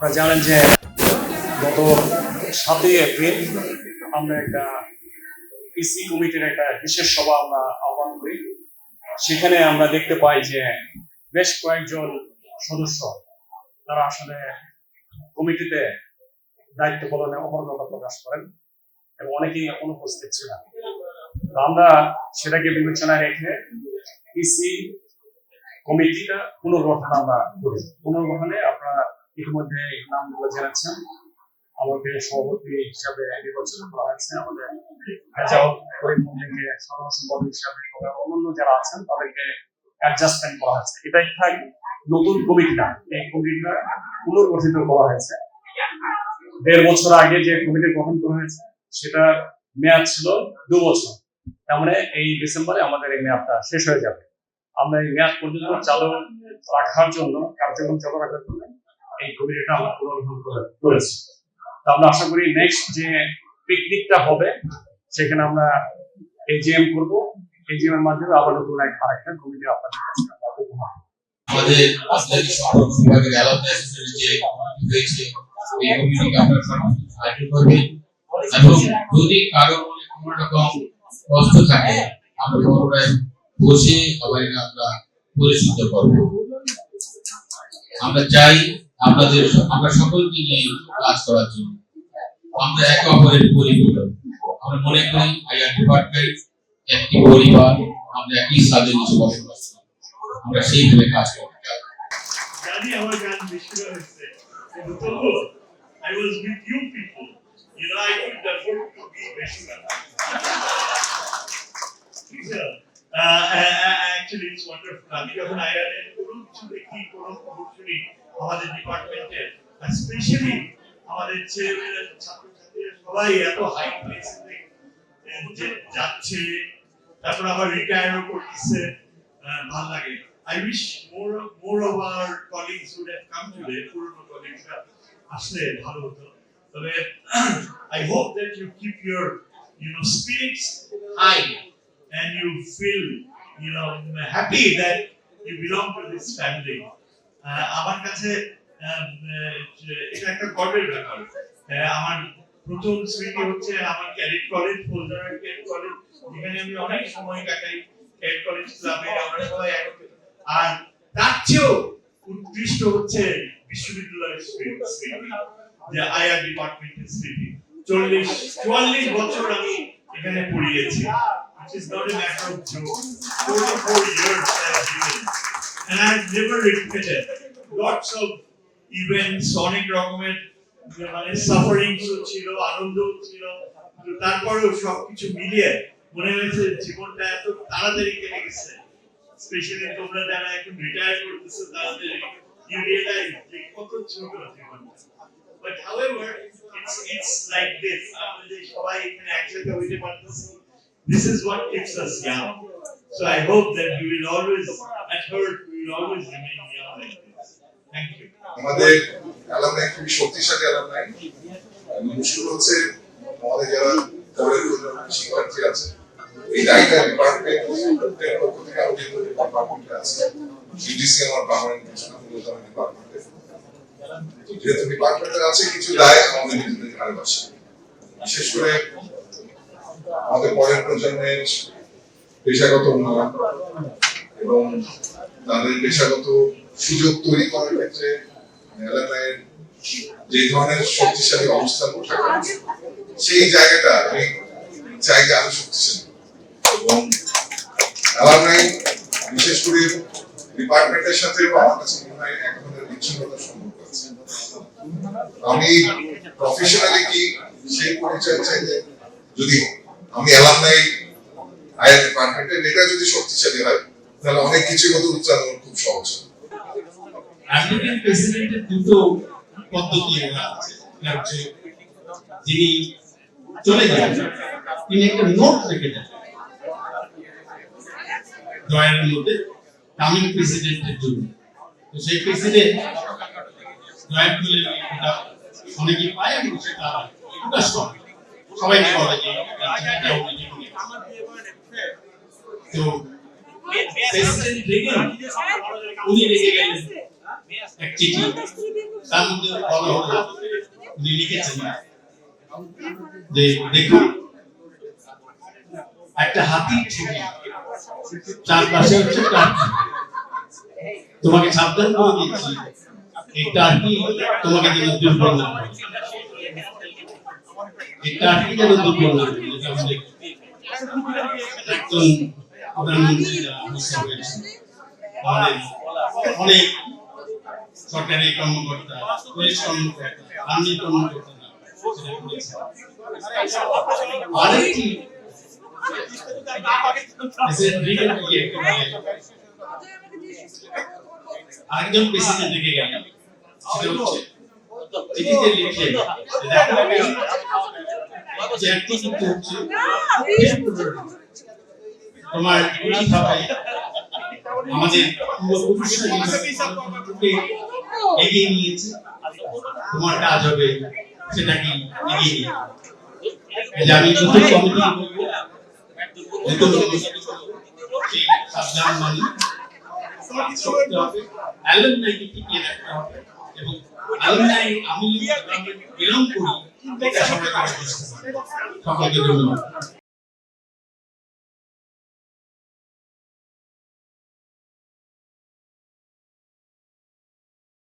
আপনারা জানেন যে গত 7ই এপ্রিল আমরা একটা পিসি কমিটির একটা বিশেষ সভা আমরা আহ্বান করি। সেখানে আমরা দেখতে পাই যে বেশ কয়েকজন সদস্য তারা আসলে কমিটিতে দায়িত্ব পালনে অপারগতা প্রকাশ করেন এবং অনেকেই অনুপস্থিত ছিলেন। আমরা সেটাকে বিবেচনায় রেখে পিসি কমিটিটা পুনর্গঠন আমরা করি। পুনর্গঠনে আপনারা ইতিমধ্যে নামগুলো জেনেছেন। আমাকে সভাপতি হিসাবে নির্বাচন করা হয়েছে, আমাদের সাধারণ সম্পাদক হিসাবে অন্যান্য যারা আছেন তাদেরকে অ্যাডজাস্টমেন্ট করা হয়েছে। এটাই থাক নতুন কমিটিটা, এই কমিটিটা পুনর্গঠিত করা হয়েছে। 1.5 বছর আগে যে কমিটি গঠন করা হয়েছে সেটা মেয়াদ ছিল 2 বছর। তার মানে এই ডিসেম্বরে আমাদের এই মেয়াদটা শেষ হয়ে যাবে। আমরা এই মেয়াদ পর্যন্ত চালু রাখার জন্য, কার্যক্রম চালু রাখার জন্য এই কমিটিটা আমরা পুনর্গঠন করেছি। তো আমরা আশা করি নেক্সট যে পিকনিকটা হবে সেখানে আমরা এজিএম করব। এজিএম এর মাধ্যমে আবার নতুন আরেকটা কমিটি আপনাদের কাছে আমরা উপহার আমাদের আন্তর্জাতিক সম্পর্ক বিভাগের অ্যালামনাই অ্যাসোসিয়েশন যে হয়েছে এই কমিটিকে আমরা সাহায্য করব এবং যদি কারো মনে কোনো রকম কষ্ট থাকে আমরা পুনরায় বসে সবাই আমরা পরিশুদ্ধ করব। আমরা চাই আমরা সকলকে নিয়ে কাজ করার জন্য। আমরা একে অপরের পরিপূরক। আমরা মনে করি আইআর ডিপার্টমেন্ট একটি পরিবার, আমরা একই ছাদের নিচে বসবাস করি। আমরা সেইভাবে কাজ করতে চাই। জানি আমার গান বেশি হয়েছে, কিন্তু তবুও I was with you people. You know, I could afford to be বেশি গান। Actually, it's wonderful. আমি যখন আইআর এর কোনো কিছু দেখি, কোনো খবর শুনি আমাদের ডিপার্টমেন্টে, স্পেশালি আমাদের ছেলেমেয়েরা, ছাত্রছাত্রীরা সবাই এত হাই প্লেসে যাচ্ছে, তারপর আবার রিটায়ারও করতেছে, ভালো লাগে। I wish more of our colleagues would have come today. পুরনো কলিগসরা আসলে ভালো হতো। তবে I hope that you keep your spirits high and you feel happy that you belong to this family. আমার কাছে এটা একটা গর্বের ব্যাপার। আমার প্রথম স্মৃতি হচ্ছে আমার ক্যাডেট কলেজ, ফুলদারা ক্যাডেট কলেজ, যেখানে আমি অনেক সময় কাটাই। ক্যাডেট কলেজ ক্লাবে আমরা সবাই একত্রিত। আর তার চেয়েও উৎকৃষ্ট হচ্ছে বিশ্ববিদ্যালয়ের স্মৃতি, যে আইআর ডিপার্টমেন্টের স্মৃতি। 44 বছর আমি এখানে পড়িয়েছি। It is not a matter of joke. 44 years I have given, and I have never regretted. Lots of events, অনেক রকমের মানে সাফারিংস ছিল, আনন্দ ছিল, তারপরেও সবকিছু মিলিয়ে মনে হয়েছে জীবনটা এত তাড়াতাড়ি কেটে গেছে। স্পেশালি তোমরা যারা এখন রিটায়ার করতেছো তাড়াতাড়ি, you realize যে কত ছোট জীবনটা। But however, it's like this. আমরা যে সবাই এখানে একসাথে হইতে পারতেছি, this is what keeps us young. So I hope that we will always, at heart, we will always remain young like this. Thank you. আমাদের অ্যালামনাই খুবই শক্তিশালী অ্যালামনাই। মুশকিল হচ্ছে আমাদের যারা পরের প্রজন্মের শিক্ষার্থী আছে, এই দায়িত্ব ডিপার্টমেন্টের পক্ষ থেকে আমি যেগুলো ডিপার্টমেন্টে আছে, ইউজিসি আমার পার্মানেন্ট ডিপার্টমেন্টে, যেহেতু ডিপার্টমেন্টের আছে কিছু দায় আমাদের নিজেদের ঘাড়ে বসে। বিশেষ করে আমাদের পরের প্রজন্মের পেশাগত উন্নয়ন এবং তাদের পেশাগত সুযোগ তৈরি করার ক্ষেত্রে অ্যালামনাইয়ের যে ধরনের শক্তিশালী অবস্থান থাকা, সেই জায়গাটা আমি চাই যে আরো শক্তিশালী। এবং অ্যালামনাই বিশেষ করে ডিপার্টমেন্টের সাথে আমার কাছে মনে হয় এক ধরনের বিচ্ছিন্নতার সম্পর্ক আছে। আমি প্রফেশনালি কি সেই পরিচয় চাই যে যদি আমি অ্যালামনাই আইআর ডিপার্টমেন্টের এটা যদি শক্তিশালী হয় তাহলে অনেক কিছু হতে উচ্চারণ খুব সহজ হবে। আমেরিকান প্রেসিডেন্টের দুটো পদ্ধতি আছে। যিনি চলে যান তিনি একটা নোট রেখে যান ড্রয়ারের মধ্যে কামিং প্রেসিডেন্টের জন্য। তো সেই প্রেসিডেন্ট ড্রয়ার খুলে এটা অনেকেই পায় এবং সেটা প্রকাশ করে, সবাইকে বলে যে তো প্রেসিডেন্ট রেগান উনি রেখে গেলেন এক চিঠি, তার মধ্যে বলা হলো উনি লিখেছেন যে দেখুন একটা হাতির ছবি, তার পাশে হচ্ছে টার্কি। তোমাকে সাবধান করে দিচ্ছি, এই টার্কি তোমাকে যেন দুর্বল না করে, এই টার্কি যেন দুর্বল না করে। যেটা আমাদের একজন প্রধানমন্ত্রী যারা অবস্থা হয়েছে, আমাদের অনেক সরকারি কর্মকর্তা, পুলিশ কর্মকর্তা, আর্মি কর্মকর্তা সেটা করেছে। আরেকটি আরেকজন প্রেসিডেন্ট থেকে গেলেন, সেটা হচ্ছে চিঠিতে লিখলেন যে একটি কিন্তু হচ্ছে তোমার উচিত হবে আমাদের পূর্বপুরুষরা যেভাবে এগিয়ে নিয়েছে, তোমার কাজ হবে সেটাকে এগিয়ে নিয়ে। আমি নতুন কমিটি সাবধান মানি করতে হবে, অ্যালুমনাইকে টিকিয়ে রাখতে হবে এবং অ্যালুমনাই আমি বিলং করি এটা সবাই সকলকে ধন্যবাদ।